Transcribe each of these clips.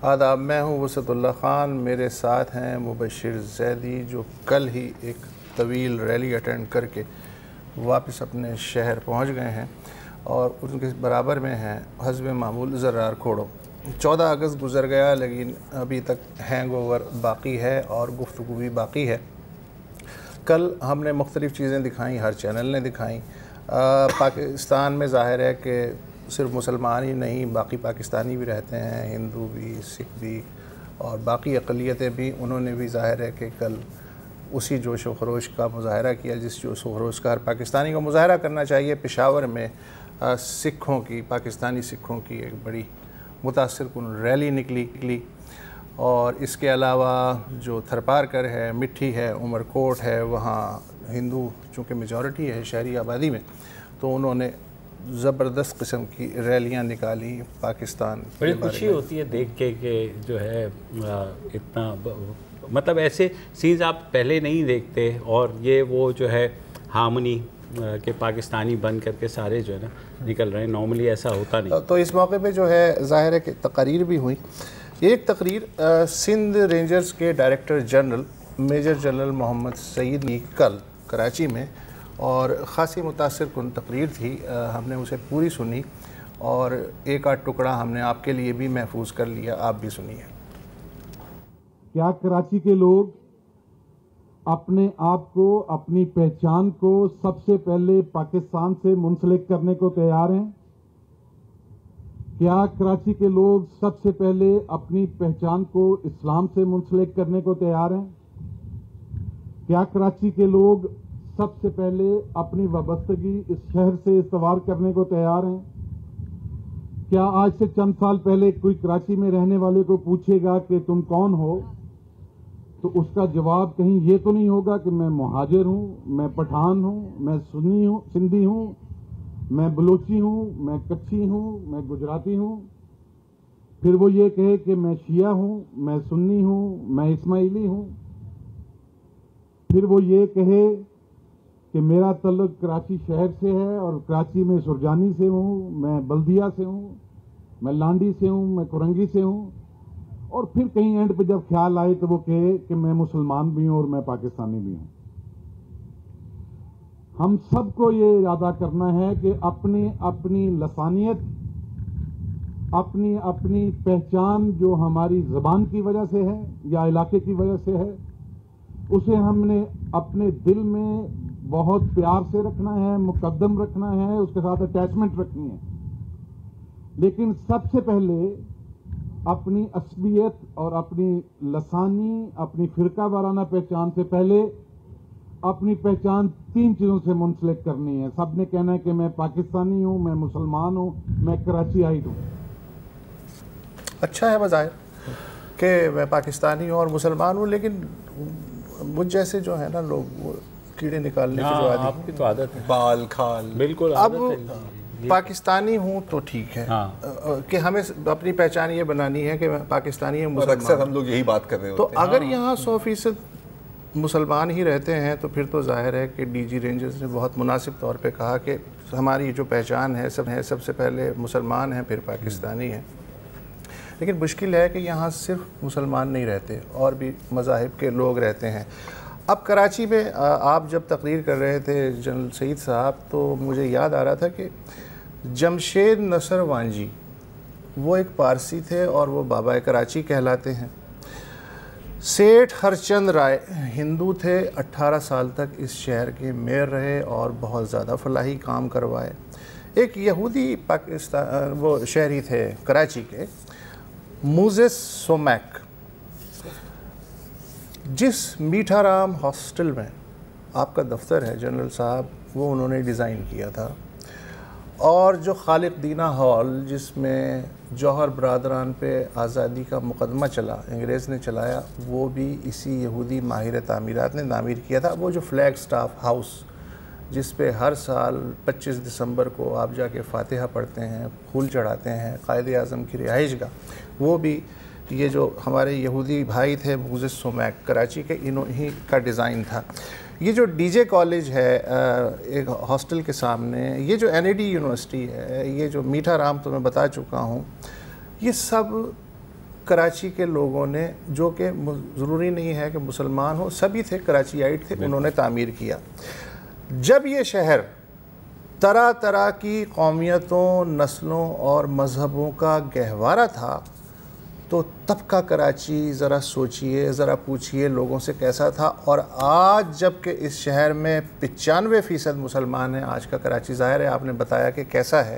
آداب، میں ہوں وسعت اللہ خان، میرے ساتھ ہیں مبشر زیدی جو کل ہی ایک طویل ریلی اٹینڈ کر کے واپس اپنے شہر پہنچ گئے ہیں، اور ان کے برابر میں ہیں حسب معمول زرار کھوڑو۔ 14 اگست گزر گیا لیکن ابھی تک ہینگ اوور باقی ہے اور گفتگو بھی باقی ہے۔ کل ہم نے مختلف چیزیں دکھائیں، ہر چینل نے دکھائیں۔ پاکستان میں ظاہر ہے کہ صرف مسلمان ہی نہیں، باقی پاکستانی بھی رہتے ہیں، ہندو بھی، سکھ بھی اور باقی اقلیتیں بھی، انہوں نے بھی ظاہر ہے کہ کل اسی جوش و خروش کا مظاہرہ کیا جس جوش و خروش کا ہر پاکستانی کو مظاہرہ کرنا چاہیے۔ پشاور میں سکھوں کی، پاکستانی سکھوں کی ایک بڑی متاثر کن ریلی نکلی، اور اس کے علاوہ جو تھرپارکر ہے، مٹھی ہے، عمر کوٹ ہے، وہاں ہندو چونکہ میجورٹی ہے شہری آبادی میں، تو انہوں نے زبردست قسم کی ریلیاں نکالی پاکستان۔ بڑی خوشی ہوتی ہے دیکھ کے کہ جو ہے اتنا، مطلب ایسے سینز آپ پہلے نہیں دیکھتے، اور یہ وہ جو ہے ہارمنی کہ پاکستانی بن کر کے سارے جو ہے نا نکل رہے ہیں، نارملی ایسا ہوتا نہیں۔ تو اس موقع پہ جو ہے ظاہر ہے کہ تقاریر بھی ہوئیں۔ ایک تقریر سندھ رینجرز کے ڈائریکٹر جنرل میجر جنرل محمد سعید کی کل کراچی میں، اور خاصی متاثر کن تقریر تھی، ہم نے اسے پوری سنی اور ایک آدھ ٹکڑا ہم نے آپ کے لیے بھی محفوظ کر لیا، آپ بھی سنیے۔ کیا کراچی کے لوگ اپنے آپ کو، اپنی پہچان کو سب سے پہلے پاکستان سے منسلک کرنے کو تیار ہیں؟ کیا کراچی کے لوگ سب سے پہلے اپنی پہچان کو اسلام سے منسلک کرنے کو تیار ہیں؟ کیا کراچی کے لوگ سب سے پہلے اپنی وابستگی اس شہر سے استوار کرنے کو تیار ہیں؟ کیا آج سے چند سال پہلے کوئی کراچی میں رہنے والے کو پوچھے گا کہ تم کون ہو، تو اس کا جواب کہیں یہ تو نہیں ہوگا کہ میں مہاجر ہوں، میں پٹھان ہوں، میں سنی ہوں، سندھی ہوں، میں بلوچی ہوں، میں کچھی ہوں، میں گجراتی ہوں؟ پھر وہ یہ کہے کہ میں شیعہ ہوں، میں سنی ہوں، میں اسماعیلی ہوں؟ پھر وہ یہ کہے کہ میرا تعلق کراچی شہر سے ہے اور کراچی میں سرجانی سے ہوں، میں بلدیہ سے ہوں، میں لانڈی سے ہوں، میں کرنگی سے ہوں، اور پھر کہیں اینڈ پہ جب خیال آئے تو وہ کہے کہ میں مسلمان بھی ہوں اور میں پاکستانی بھی ہوں۔ ہم سب کو یہ ارادہ کرنا ہے کہ اپنی لسانیت، اپنی پہچان جو ہماری زبان کی وجہ سے ہے یا علاقے کی وجہ سے ہے، اسے ہم نے اپنے دل میں بہت پیار سے رکھنا ہے، مقدم رکھنا ہے، اس کے ساتھ اٹیچمنٹ رکھنی ہے، لیکن سب سے پہلے اپنی عصبیت اور اپنی لسانی، اپنی فرقہ وارانہ پہچان سے پہلے اپنی پہچان 3 چیزوں سے منسلک کرنی ہے۔ سب نے کہنا ہے کہ میں پاکستانی ہوں، میں مسلمان ہوں، میں کراچی آئیڈ ہوں۔ اچھا ہے بظاہر کہ میں پاکستانی ہوں اور مسلمان ہوں، لیکن مجھ جیسے جو ہے نا لوگ وہ کیڑے نکالنے کی جو عادت، آپ کی تو عادت ہے، بال کھال، بالکل اب عادت ہے۔ پاکستانی ہوں تو ٹھیک ہے کہ ہمیں اپنی پہچان یہ بنانی ہے کہ میں پاکستانی ہوں، مسلمان۔ اکثر ہم لوگ یہی بات کر رہے ہوتے ہیں۔ تو اگر یہاں 100% مسلمان ہی رہتے ہیں تو پھر تو ظاہر ہے کہ ڈی جی رینجرز نے بہت مناسب طور پہ کہا کہ ہماری جو پہچان ہے سب سے پہلے مسلمان ہیں، پھر پاکستانی ہیں۔ لیکن مشکل ہے کہ یہاں صرف مسلمان نہیں رہتے، اور بھی مذاہب کے لوگ رہتے ہیں۔ اب کراچی میں آپ جب تقریر کر رہے تھے جنرل سعید صاحب، تو مجھے یاد آ رہا تھا کہ جمشید نصر وانجی وہ ایک پارسی تھے اور وہ بابا کراچی کہلاتے ہیں۔ سیٹھ ہرچند رائے ہندو تھے، 18 سال تک اس شہر کے میئر رہے اور بہت زیادہ فلاحی کام کروائے۔ ایک یہودی وہ شہری تھے کراچی کے، موزس سومیک، جس میٹھا رام ہاسٹل میں آپ کا دفتر ہے جنرل صاحب، وہ انہوں نے ڈیزائن کیا تھا، اور جو خالق دینہ ہال جس میں جوہر برادران پہ آزادی کا مقدمہ چلا، انگریز نے چلایا، وہ بھی اسی یہودی ماہر تعمیرات نے تعمیر کیا تھا۔ وہ جو فلیگ سٹاف ہاؤس جس پہ ہر سال 25 دسمبر کو آپ جا کے فاتحہ پڑھتے ہیں، پھول چڑھاتے ہیں، قائد اعظم کی رہائش گاہ، وہ بھی یہ جو ہمارے یہودی بھائی تھے موزس سومیک کراچی کے، انہی کا ڈیزائن تھا۔ یہ جو ڈی جے کالج ہے ایک ہاسٹل کے سامنے، یہ جو این اے ڈی یونیورسٹی ہے، یہ جو میٹھا رام تو میں بتا چکا ہوں، یہ سب کراچی کے لوگوں نے، جو کہ ضروری نہیں ہے کہ مسلمان ہو، سبھی تھے کراچیائٹ تھے، انہوں نے تعمیر کیا۔ جب یہ شہر طرح طرح کی قومیتوں، نسلوں اور مذہبوں کا گہوارہ تھا، تو تب کا کراچی ذرا سوچئے، ذرا پوچھئے لوگوں سے کیسا تھا، اور آج جب کہ اس شہر میں 95% مسلمان ہیں، آج کا کراچی ظاہر ہے آپ نے بتایا کہ کیسا ہے۔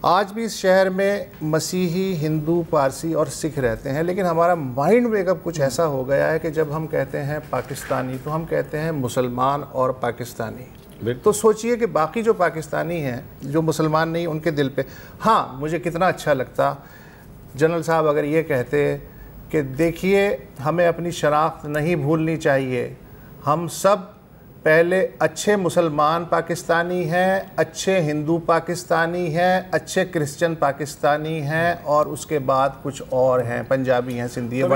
آج بھی اس شہر میں مسیحی، ہندو، پارسی اور سکھ رہتے ہیں، لیکن ہمارا مائنڈ میک اپ کچھ ایسا ہو گیا ہے کہ جب ہم کہتے ہیں پاکستانی تو ہم کہتے ہیں مسلمان اور پاکستانی۔ تو سوچئے کہ باقی جو پاکستانی ہیں، جو مسلمان نہیں، ان کے دل پہ، ہاں مجھے کتنا اچھا لگتا جنرل صاحب اگر یہ کہتے کہ دیکھیے ہمیں اپنی شناخت نہیں بھولنی چاہیے، ہم سب پہلے اچھے مسلمان پاکستانی ہیں، اچھے ہندو پاکستانی ہیں، اچھے کرسچن پاکستانی ہیں، اور اس کے بعد کچھ اور ہیں، پنجابی ہیں، سندھی ہیں،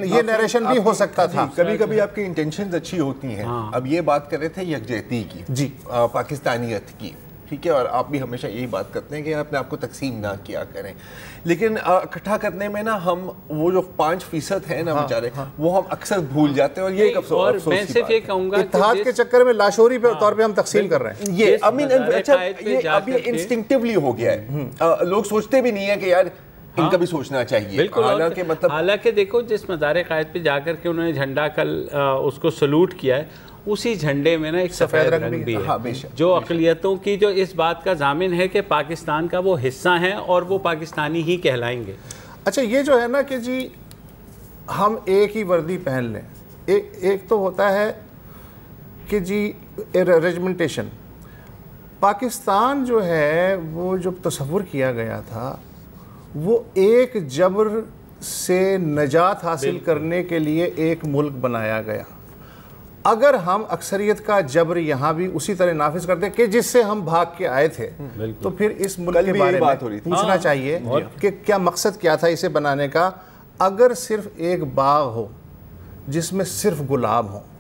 یہ نیریشن بھی ہو سکتا تھا۔ کبھی کبھی آپ کی انٹینشنز اچھی ہوتی ہیں۔ اب یہ بات کر رہے تھے یکجہتی کی، جی، پاکستانیت کی، ٹھیک ہے، اور آپ بھی ہمیشہ یہی بات کرتے ہیں کہ اپنے آپ کو تقسیم نہ کیا کریں، لیکن اکٹھا کرنے میں نا ہم وہ جو 5% ہیں نا بیچارے، وہ ہم اکثر بھول جاتے ہیں، اور یہ ایک افسوس کی بات ہے۔ اتحاد کے چکر میں لاشعوری طور پہ ہم تقسیم کر رہے ہیں۔ یہ اب یہ انسٹنکٹیولی ہو گیا ہے، لوگ سوچتے بھی نہیں ہیں کہ یار ان کا بھی سوچنا چاہیے۔ حالانکہ دیکھو جس مزار قائد پہ جا کر کے انہوں نے جھنڈا کل اس کو سلوٹ کیا ہے، اسی جھنڈے میں نا ایک سفید رنگ بھی ہے، جو اقلیتوں کی جو اس بات کا ضامن ہے کہ پاکستان کا وہ حصہ ہیں اور وہ پاکستانی ہی کہلائیں گے۔ اچھا یہ جو ہے نا کہ جی ہم ایک ہی وردی پہن لیں، ایک تو ہوتا ہے کہ جی ریجمنٹیشن۔ پاکستان جو ہے وہ جو تصور کیا گیا تھا وہ ایک جبر سے نجات حاصل کرنے کے لیے ایک ملک بنایا گیا۔ اگر ہم اکثریت کا جبر یہاں بھی اسی طرح نافذ کرتے کہ جس سے ہم بھاگ کے آئے تھے، تو پھر اس ملک کے بارے میں پوچھنا چاہیے کہ کیا مقصد کیا تھا اسے بنانے کا۔ اگر صرف ایک باغ ہو جس میں صرف گلاب ہوں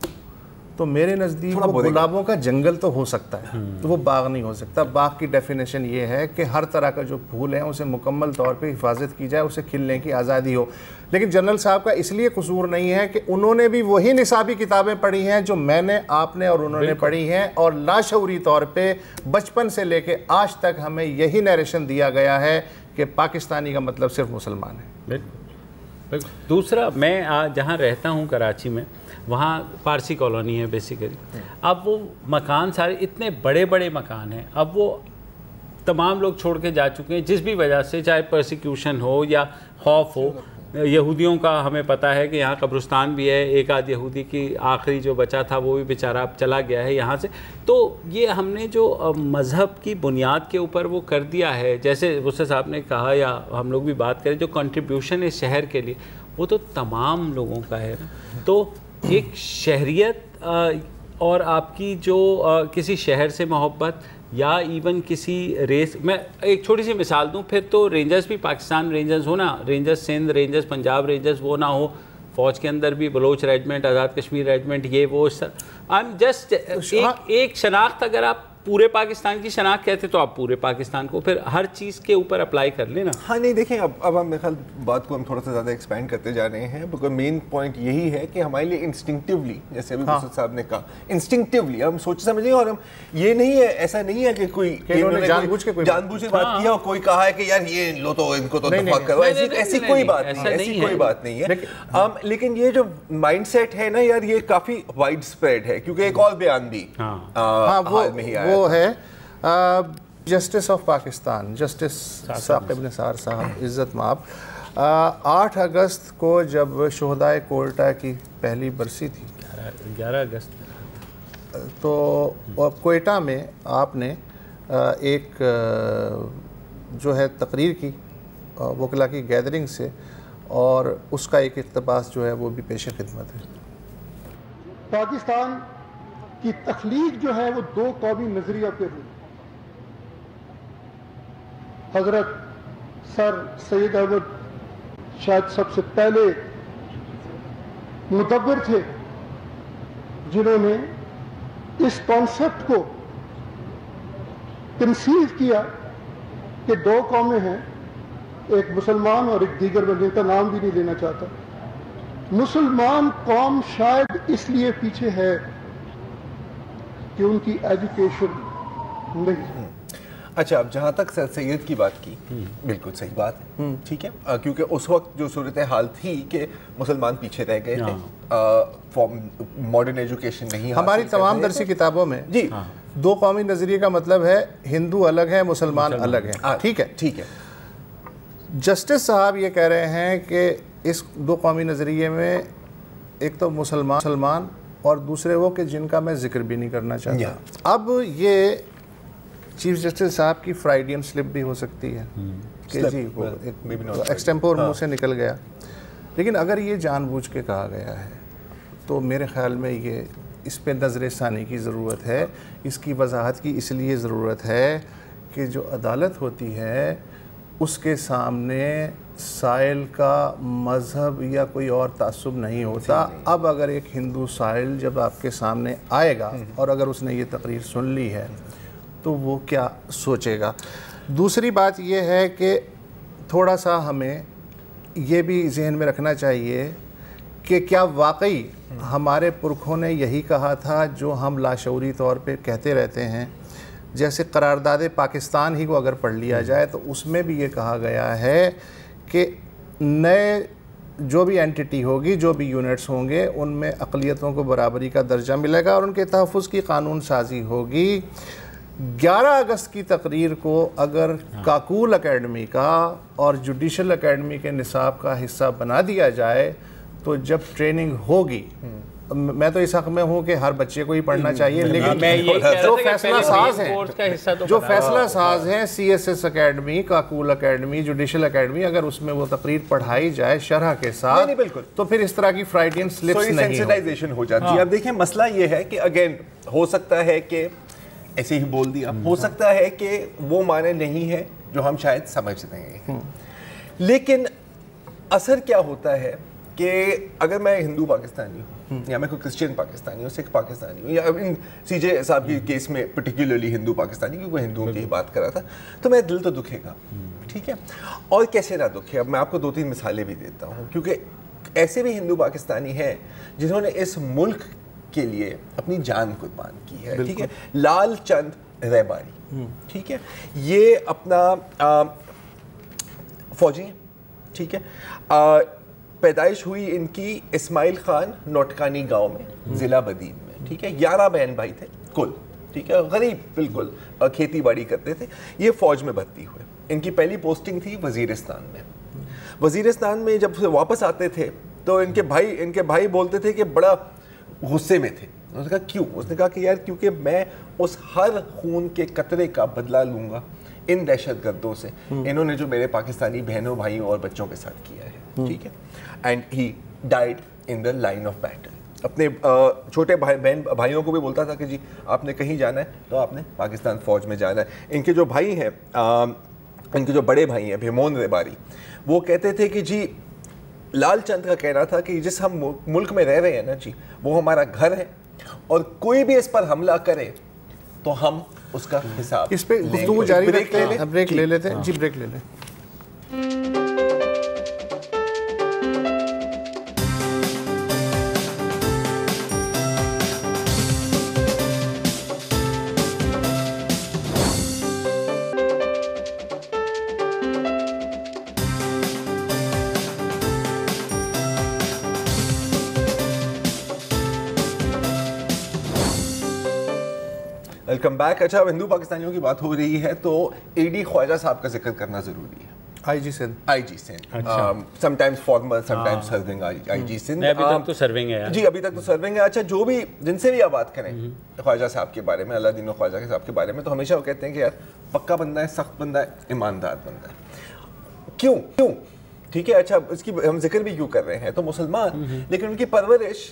تو میرے نزدیک وہ گلابوں کا جنگل تو ہو سکتا ہے، تو وہ باغ نہیں ہو سکتا۔ باغ کی ڈیفینیشن یہ ہے کہ ہر طرح کا جو پھول ہے اسے مکمل طور پہ حفاظت کی جائے، اسے کھلنے کی آزادی ہو۔ لیکن جنرل صاحب کا اس لیے قصور نہیں ہے کہ انہوں نے بھی وہی نصابی کتابیں پڑھی ہیں جو میں نے، آپ نے اور انہوں نے پڑھی ہیں، اور لاشعوری طور پہ بچپن سے لے کے آج تک ہمیں یہی نیریشن دیا گیا ہے کہ پاکستانی کا مطلب صرف مسلمان ہے۔ دوسرا، میں جہاں رہتا ہوں کراچی میں، وہاں پارسی کالونی ہے بیسیکلی۔ اب وہ مکان سارے اتنے بڑے بڑے مکان ہیں، اب وہ تمام لوگ چھوڑ کے جا چکے ہیں جس بھی وجہ سے، چاہے پرسیکیوشن ہو یا خوف ہو۔ یہودیوں کا ہمیں پتہ ہے کہ یہاں قبرستان بھی ہے، ایک آدھ یہودی کی آخری جو بچا تھا وہ بھی بیچارہ چلا گیا ہے یہاں سے۔ تو یہ ہم نے جو مذہب کی بنیاد کے اوپر وہ کر دیا ہے، جیسے وسطی صاحب نے کہا یا ہم لوگ بھی بات کریں، جو کنٹریبیوشن ہے شہر کے لیے وہ تو تمام لوگوں کا ہے۔ تو ایک شہریت اور آپ کی جو کسی شہر سے محبت یا ایون کسی ریس، میں ایک چھوٹی سی مثال دوں، پھر تو رینجرز بھی پاکستان رینجرز ہو نا، rangers Sindh rangers, Punjab rangers, وہ نہ ہو، فوج کے اندر بھی بلوچ ریجمنٹ، آزاد کشمیر ریجمنٹ، یہ وہ سر، جسٹ ایک شناخت، اگر آپ پورے پاکستان کی شناخت کہتے تو آپ پورے پاکستان کو پھر ہر چیز کے اوپر اپلائی کر لیں نا۔ ہاں نہیں دیکھیں، اب ہم میرے خیال بات کو ہم تھوڑا سا زیادہ ایکسپینڈ کرتے جا رہے ہیں، بیکاز مین پوائنٹ یہی ہے کہ ہمارے لیے انسٹنکٹیولی، جیسے ابھی مسعود صاحب نے کہا، انسٹنکٹیولی ہم سوچ سمجھیں، اور ہم یہ نہیں ہے، ایسا نہیں ہے کہ کوئی جان بوجھ کے بات کیا اور کوئی کہا ہے کہ یار یہ لو تو ان کو تو دفاع کرو، ایسی کوئی بات نہیں، ایسی کوئی بات نہیں ہے۔ لیکن یہ جو مائنڈ سیٹ ہے نا یار، یہ کافی وائڈ اسپریڈ ہے، کیونکہ ایک اور بیان بھی حال میں ہی آیا وہ ہے justice of Pakistan, justice Saqib Nisar صاحب، عزت مآب، 8 اگست کو جب شہدائے کوئٹہ کی پہلی برسی تھی، 11 اگست، تو کوئٹہ میں آپ نے ایک جو ہے تقریر کی وکلا کی گیدرنگ سے، اور اس کا ایک اقتباس جو ہے وہ بھی پیش خدمت ہے۔ پاکستان کی تخلیق جو ہے وہ 2 قومی نظریہ پہ ہوئی۔ حضرت سر سید احمد شاید سب سے پہلے مدبر تھے جنہوں نے اس کانسیپٹ کو کنسیو کیا کہ دو قومیں ہیں، ایک مسلمان اور ایک دیگر، میں جن کا نام بھی نہیں لینا چاہتا. مسلمان قوم شاید اس لیے پیچھے ہے کہ ان کی ایجوکیشن نہیں. اچھا، اب جہاں تک سر سید کی بات کی، بالکل صحیح بات ہے، ٹھیک ہے، کیونکہ اس وقت جو صورتحال تھی کہ مسلمان پیچھے رہ گئے تھے، ماڈرن ایجوکیشن نہیں. ہماری تمام درسی کتابوں میں جی دو قومی نظریے کا مطلب ہے ہندو الگ ہے، مسلمان الگ ہیں. ٹھیک ہے، ٹھیک ہے. جسٹس صاحب یہ کہہ رہے ہیں کہ اس دو قومی نظریے میں ایک تو مسلمان اور دوسرے وہ کہ جن کا میں ذکر بھی نہیں کرنا چاہتا. اب یہ چیف جسٹس صاحب کی فرائیڈین سلپ بھی ہو سکتی ہے کہ جی وہ ایکسٹیمپور منہ سے نکل گیا، لیکن اگر یہ جان بوجھ کے کہا گیا ہے تو میرے خیال میں یہ اس پہ نظر ثانی کی ضرورت ہے. اس کی وضاحت کی اس لیے ضرورت ہے کہ جو عدالت ہوتی ہے اس کے سامنے سائل کا مذہب یا کوئی اور تعصب نہیں ہوتا. اب اگر ایک ہندو سائل جب آپ کے سامنے آئے گا اور اگر اس نے یہ تقریر سن لی ہے تو وہ کیا سوچے گا. دوسری بات یہ ہے کہ تھوڑا سا ہمیں یہ بھی ذہن میں رکھنا چاہیے کہ کیا واقعی ہمارے پرکھوں نے یہی کہا تھا جو ہم لاشعوری طور پہ کہتے رہتے ہیں. جیسے قرارداد پاکستان ہی کو اگر پڑھ لیا جائے تو اس میں بھی یہ کہا گیا ہے کہ نئے جو بھی اینٹی ہوگی، جو بھی یونٹس ہوں گے، ان میں اقلیتوں کو برابری کا درجہ ملے گا اور ان کے تحفظ کی قانون سازی ہوگی. 11 اگست کی تقریر کو اگر کاکول اکیڈمی کا اور جوڈیشل اکیڈمی کے نصاب کا حصہ بنا دیا جائے تو جب ٹریننگ ہوگی، میں تو اس حق میں ہوں کہ ہر بچے کو ہی پڑھنا چاہیے، لیکن جو فیصلہ ساز ہیں C S S academy, Kakul academy, judicial academy, اگر اس میں وہ تقریر پڑھائی جائے شرح کے ساتھ تو پھر اس طرح کی فرائیڈین سلپس نہیں سینسٹائزیشن ہو جاتی ہے. اب دیکھیں مسئلہ یہ ہے کہ اگین ہو سکتا ہے کہ ایسے ہی بول دیا، ہو سکتا ہے کہ وہ معنی نہیں ہے جو ہم شاید سمجھ رہے ہیں، لیکن اثر کیا ہوتا ہے کہ اگر میں ہندو پاکستانی ہوں یا میں کوئی کرسچین پاکستانی ہوں، سکھ پاکستانی ہوں، یا ان سی جے صاحب کی کیس میں پرٹیکولرلی ہندو پاکستانی، کیونکہ ہندوؤں کی ہی بات کر رہا تھا، تو میرا دل تو دکھے گا، ٹھیک ہے. اور کیسے نہ دکھے، اب میں آپ کو 2-3 مثالیں بھی دیتا ہوں، کیونکہ ایسے بھی ہندو پاکستانی ہیں جنہوں نے اس ملک کے لیے اپنی جان قربان کی ہے. ٹھیک ہے، لال چند ریباری، ٹھیک ہے، یہ اپنا فوجی ہے، ٹھیک ہے، پیدائش ہوئی ان کی اسماعیل خان نوٹکانی گاؤں میں، ضلع بدین میں، ٹھیک ہے. 11 بہن بھائی تھے کل، ٹھیک ہے، غریب بالکل، کھیتی باڑی کرتے تھے. یہ فوج میں بھرتی ہوئے. ان کی پہلی پوسٹنگ تھی وزیرستان میں. وزیرستان میں جب سے واپس آتے تھے تو ان کے بھائی بولتے تھے کہ بڑا غصے میں تھے. اس نے کہا کیوں؟ اس نے کہا کہ یار کیونکہ میں اس ہر خون کے قطرے کا بدلہ لوں گا ان دہشت گردوں سے، انہوں نے جو میرے پاکستانی بہنوں بھائیوں اور بچوں کے ساتھ کیا ہے، ٹھیک ہے. And he died in the line of battle. اپنے چھوٹے بھائیوں کو بھی بولتا تھا کہ جی آپ نے کہیں جانا ہے تو آپ نے پاکستان فوج میں جانا ہے. ان کے جو بھائی ہیں، ان کے جو بڑے بھائی ہیں بھیمون ریباری، وہ کہتے تھے کہ جی لال چند کا کہنا تھا کہ جس ہم ملک میں رہ رہے ہیں نا جی، وہ ہمارا گھر ہے اور کوئی بھی اس پر حملہ کرے تو ہم اس کا حساب. اس پہ گفتگو جاری رکھتے ہیں، بریک لے لیتے ہیں جی، بریک لے لیں. Welcome back. اچھا، اب ہندو پاکستانیوں کی بات ہو رہی ہے تو اے ڈی خواجہ صاحب کا ذکر کرنا ضروری ہے. I G Sindh, some times former, some times serving I G Sindh. ابھی تک تو سرونگ ہے جی، ابھی تک تو سرونگ ہے. اچھا، جو بھی جن سے بھی آپ بات کریں خواجہ صاحب کے بارے میں، اللہ دین خواجہ صاحب کے بارے میں، تو ہمیشہ وہ کہتے ہیں کہ یار پکا بندہ ہے، سخت بندہ ہے، ایماندار بندہ ہے. کیوں؟ ٹھیک ہے. اچھا، اس کی ہم ذکر بھی کیوں کر رہے ہیں؟ تو مسلمان، لیکن ان کی پرورش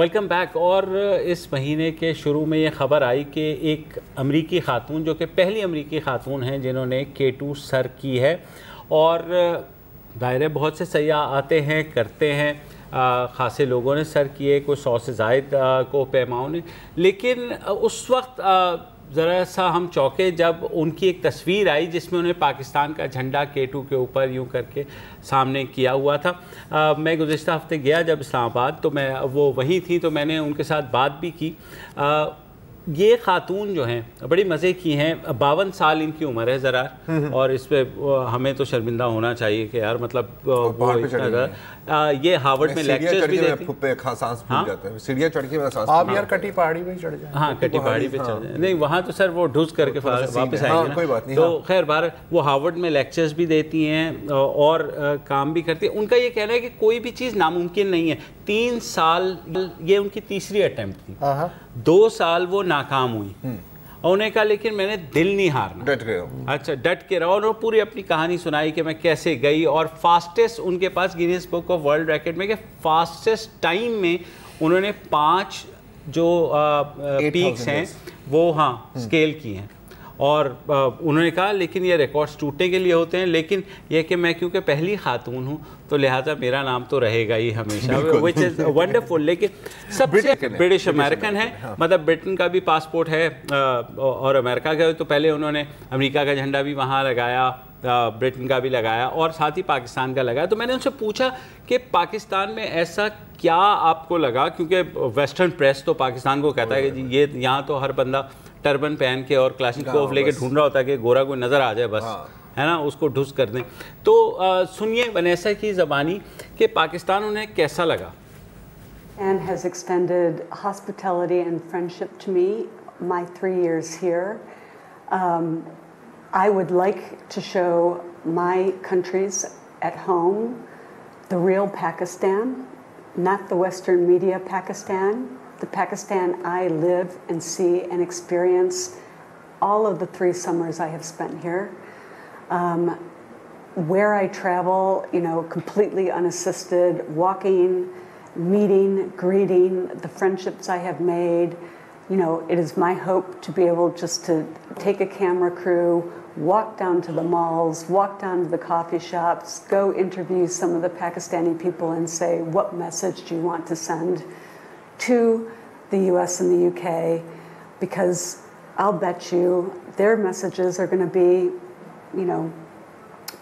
ویلکم بیک. اور اس مہینے کے شروع میں یہ خبر آئی کہ ایک امریکی خاتون جو کہ پہلی امریکی خاتون ہیں جنہوں نے K2 سر کی ہے, اور ظاہر ہے بہت سے سیاح آتے ہیں کرتے ہیں, خاصے لوگوں نے سر کیے, کوئی 100 سے زائد کو پیماؤں نے, لیکن اس وقت ذرا سا ہم چوکے جب ان کی ایک تصویر آئی جس میں انہیں پاکستان کا جھنڈا K2 کے اوپر یوں کر کے سامنے کیا ہوا تھا. میں گزشتہ ہفتے گیا جب اسلام آباد, تو میں وہ وہیں تھی, تو میں نے ان کے ساتھ بات بھی کی. یہ خاتون جو ہیں بڑی مزے کی ہیں, 52 سال ان کی عمر ہے ذرا, اور اس پہ ہمیں تو شرمندہ ہونا چاہیے کہ یار مطلب یہ ہارورڈ میں لیکچرز بھی دیتی ہیں. سیڑھیاں چڑھ کے آپ یار کٹی پہاڑی پہ چڑھ جائیں. ہاں کٹی پہاڑی پہ چڑھ جائیں, نہیں وہاں تو سر وہ ڈھس کر کے واپس آئیں گے, تو خیر بار وہ ہارورڈ میں لیکچرز بھی دیتی ہیں اور کام بھی کرتی ہیں. ان کا یہ کہنا ہے کہ کوئی بھی چیز ناممکن نہیں ہے. 3 سال یہ ان کی تیسری اٹیمپٹ تھی, 2 سال وہ ناکام ہوئی, اور انہیں کہا لیکن میں نے دل نہیں ہارنا, ڈٹ گئے. اچھا ڈٹ کے رہا, اور وہ پوری اپنی کہانی سنائی کہ میں کیسے گئی, اور فاسٹسٹ ان کے پاس Guinness book of world record میں کہ فاسٹسٹ ٹائم میں انہوں نے 5 جو پیکس ہیں وہ اسکیل کی ہیں. اور انہوں نے کہا لیکن یہ ریکارڈز ٹوٹنے کے لیے ہوتے ہیں, لیکن یہ کہ میں کیونکہ پہلی خاتون ہوں تو لہٰذا میرا نام تو رہے گا ہی ہمیشہ, وچ از ونڈرفل. لیکن سب سے برٹش امریکن ہے, مطلب برٹن کا بھی پاسپورٹ ہے اور امریکہ کا, تو پہلے انہوں نے امریکہ کا جھنڈا بھی وہاں لگایا, برٹن کا بھی لگایا, اور ساتھ ہی پاکستان کا لگایا. تو میں نے ان سے پوچھا کہ پاکستان میں ایسا کیا آپ کو لگا, کیونکہ ویسٹرن پریس تو پاکستان کو کہتا ہے کہ جی یہ یہاں تو ہر بندہ ٹربن پہن کے اور کلاشنکوف لے کے ڈھونڈ رہا ہوتا ہے کہ گورا کوئی نظر آ جائے بس, ہے نا, اس کو ڈھس کر دیں. تو سنیے ونیسا کی زبانی کہ پاکستان انہیں کیسا لگا. And has extended hospitality and friendship to me my 3 years here. I would like to show my countries at home the real Pakistan, not the Western media Pakistan, the Pakistan I live and see and experience all of the 3 summers I have spent here. Where I travel, you know, completely unassisted, walking, meeting, greeting, the friendships I have made, you know, it is my hope to be able just to take a camera crew, walk down to the malls, walk down to the coffee shops, go interview some of the Pakistani people and say, what message do you want to send to the US and the UK? Because I'll bet you their messages are going to be, you know,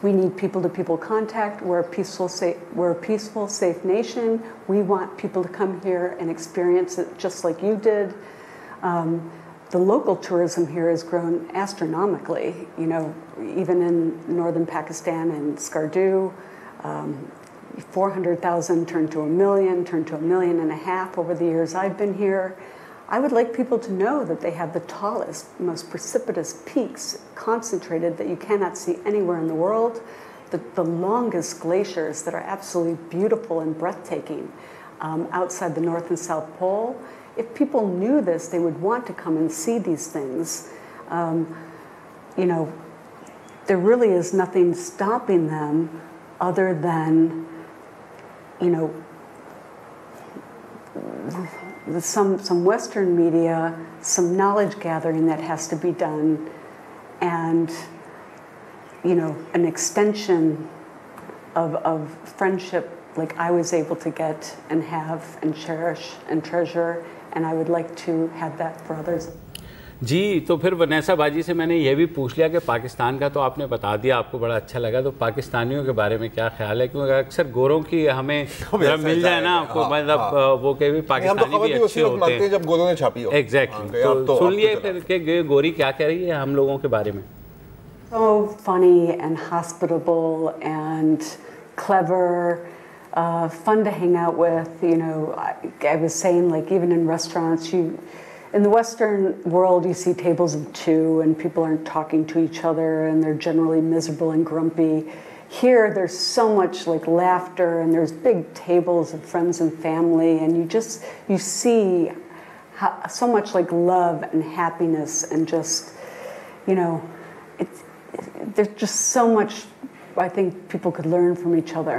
we need people-to-people contact. We're a peaceful, safe nation. We want people to come here and experience it just like you did. The local tourism here has grown astronomically. You know, even in northern Pakistan and Skardu, 400,000 turned to 1 million, turned to 1.5 million over the years I've been here. I would like people to know that they have the tallest, most precipitous peaks concentrated that you cannot see anywhere in the world, the longest glaciers that are absolutely beautiful and breathtaking outside the North and South Pole. If people knew this, they would want to come and see these things. You know, there really is nothing stopping them other than, you know, some Western media, some knowledge gathering that has to be done, and, you know, an extension of friendship like I was able to get and have and cherish and treasure, and I would like to have that for others. جی تو پھر ونیسا باجی سے میں نے یہ بھی پوچھ لیا کہ پاکستان کا تو آپ نے بتا دیا, آپ کو بڑا اچھا لگا, تو پاکستانیوں کے بارے میں کیا خیال ہے, کیونکہ اکثر گوروں کی ہمیں مل جائے نا آپ کو, مطلب وہ کہ بھی پاکستانی بھی اچھے ہوتے ہیں جب گوروں نے چھاپی ہو. ایگزیکٹلی, تو سن لیے پھر کہ گوری کیا کہہ رہی ہے ہم لوگوں کے بارے میں. So funny and hospitable and clever, fun to hang out with. You know, I was saying, like, even in restaurants, in the Western world, you see tables of 2 and people aren't talking to each other and they're generally miserable and grumpy. Here, there's so much like laughter and there's big tables of friends and family, and you see so much like love and happiness and just, you know, there's just so much I think people could learn from each other.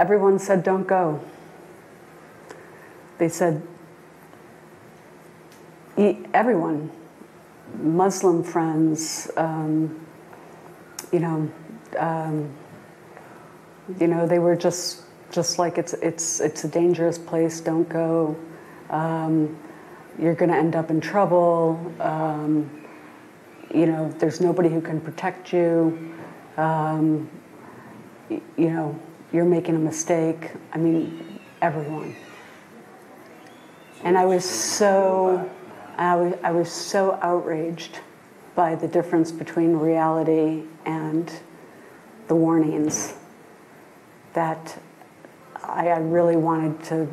Everyone said don't go. They said, everyone, Muslim friends, they were just like it's a dangerous place. Don't go. You're going to end up in trouble. There's nobody who can protect you. You're making a mistake. I mean, everyone. And I was so outraged by the difference between reality and the warnings that I really wanted to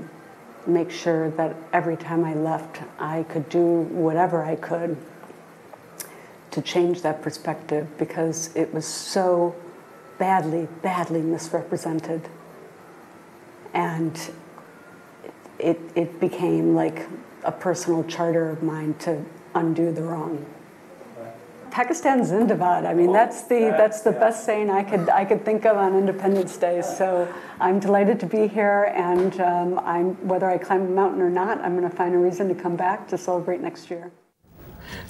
make sure that every time I left, I could do whatever I could to change that perspective, because it was so badly misrepresented. And it became like a personal charter of mine to undo the wrong. Pakistan Zindabad. I mean, that's the best saying I could think of on Independence Day. So I'm delighted to be here, and whether I climb a mountain or not, I'm going to find a reason to come back to celebrate next year.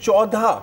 14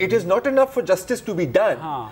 it is not enough for justice to be done,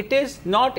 it is not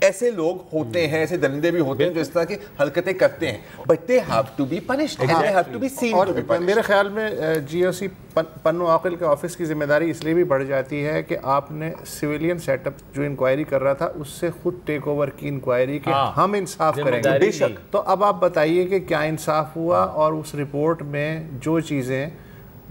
ایسے لوگ ہوتے ہیں, ایسے درندے بھی ہوتے ہیں جو اس طرح کی حرکتیں کرتے ہیں, but they have to be punished and they have to be seen to be punished. میرے خیال میں جی او سی پن و عقل کے آفس کی ذمہ داری اس لیے بھی بڑھ جاتی ہے کہ آپ نے سویلین سیٹ اپ جو انکوائری کر رہا تھا اس سے خود ٹیک اوور کی انکوائری کہ ہم انصاف کریں گے. بے شک. تو اب آپ بتائیے کہ کیا انصاف ہوا, اور اس رپورٹ میں جو چیزیں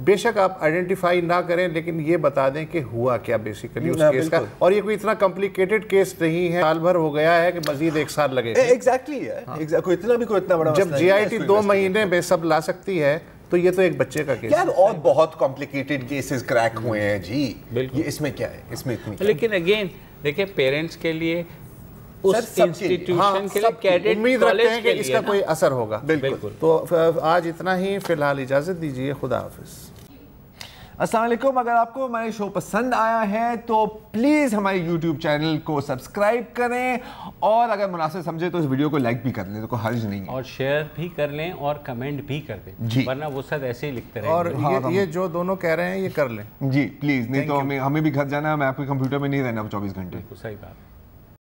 بے شک آپ آئیڈینٹیفائی نہ کریں لیکن یہ بتا دیں کہ ہوا کیا بیسیکلی اس کیس کا, اور یہ کوئی اتنا کمپلیکیٹڈ کیس نہیں ہے, سال بھر ہو گیا ہے کہ مزید 1 سال لگے گا. ایگزیکٹلی ہے, کوئی اتنا بڑا جب جی آئی ٹی 2 مہینے میں سب لا سکتی ہے تو یہ تو ایک بچے کا کیس ہے. اور بہت کمپلیکیٹڈ کیسز کریک ہوئے ہیں جی, یہ اس میں کیا ہے, اس میں اتنی. لیکن اگین دیکھیں پیرنٹس کے لیے اس انسٹیٹیوشن کے لیے کیڈٹ امید رکھتے ہیں کہ اس کا کوئی اثر ہوگا. بالکل. تو آج اتنا ہی, فی الحال اجازت دیجیے, خدا حافظ. السلام علیکم. اگر آپ کو ہمارے شو پسند آیا ہے تو پلیز ہمارے یوٹیوب چینل کو سبسکرائب کریں, اور اگر مناسب سمجھے تو اس ویڈیو کو لائک بھی کر لیں, تو کوئی حرج نہیں ہے, اور شیئر بھی کر لیں اور کمنٹ بھی کر دیں, ورنہ وہ سب ایسے ہی لکھتے رہیں. اور یہ جو دونوں کہہ رہے ہیں یہ کر لیں جی پلیز, نہیں تو ہمیں بھی گھر جانا ہے, میں آپ کے کمپیوٹر میں نہیں رہنا 24 گھنٹے. صحیح بات.